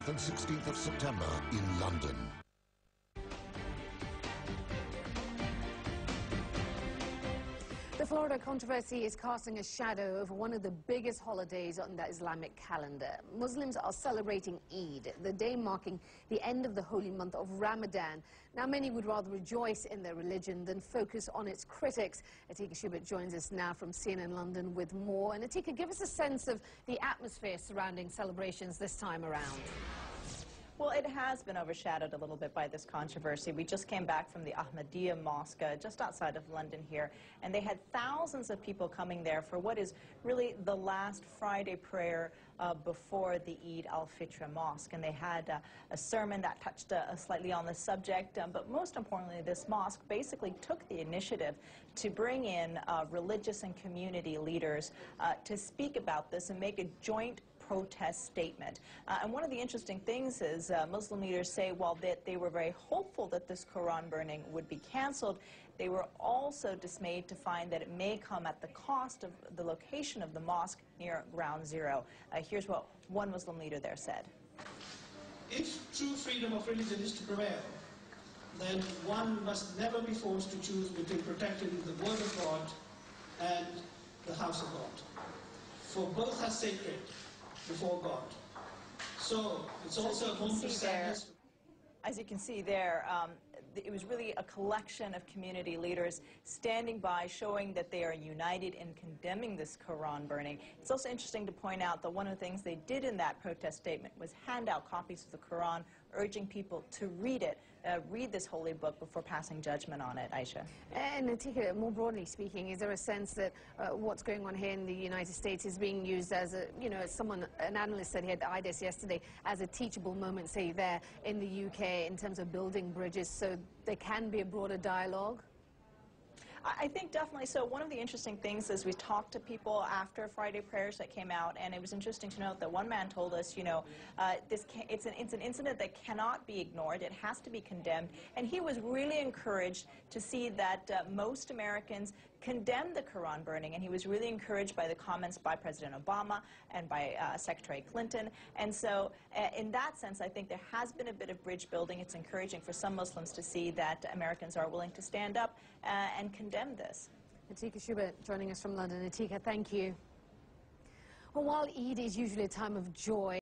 15th and 16th of September in London. The Florida controversy is casting a shadow over one of the biggest holidays on the Islamic calendar. Muslims are celebrating Eid, the day marking the end of the holy month of Ramadan. Now, many would rather rejoice in their religion than focus on its critics. Atika Schubert joins us now from CNN London with more. And Atika, give us a sense of the atmosphere surrounding celebrations this time around. Well, it has been overshadowed a little bit by this controversy. We just came back from the Ahmadiyya Mosque just outside of London here, and they had thousands of people coming there for what is really the last Friday prayer before the Eid al-Fitr Mosque. And they had a sermon that touched slightly on the subject, but most importantly, this mosque basically took the initiative to bring in religious and community leaders to speak about this and make a joint protest statement. And one of the interesting things is Muslim leaders say while they were very hopeful that this Quran burning would be canceled, they were also dismayed to find that it may come at the cost of the location of the mosque near Ground Zero. Here's what one Muslim leader there said. If true freedom of religion is to prevail, then one must never be forced to choose between protecting the word of God and the house of God. For both are sacred before God. So it's also a home to sadness. As you can see there, it was really a collection of community leaders standing by, showing that they are united in condemning this Quran burning. It's also interesting to point out that one of the things they did in that protest statement was hand out copies of the Quran, urging people to read it, read this holy book before passing judgment on it, Aisha. And Atika, more broadly speaking, is there a sense that what's going on here in the United States is being used as a, as an analyst said here at IDES yesterday, as a teachable moment, say, there in the UK in terms of building bridges so there can be a broader dialogue? I think definitely so. One of the interesting things is we talked to people after Friday prayers that came out, and it was interesting to note that one man told us, it's an incident that cannot be ignored. It has to be condemned. And he was really encouraged to see that most Americans condemn the Quran burning, and he was really encouraged by the comments by President Obama and by Secretary Clinton. And so in that sense, I think there has been a bit of bridge building. It's encouraging for some Muslims to see that Americans are willing to stand up and condemn this. Atika Schubert joining us from London. Atika, thank you. Well, while Eid is usually a time of joy,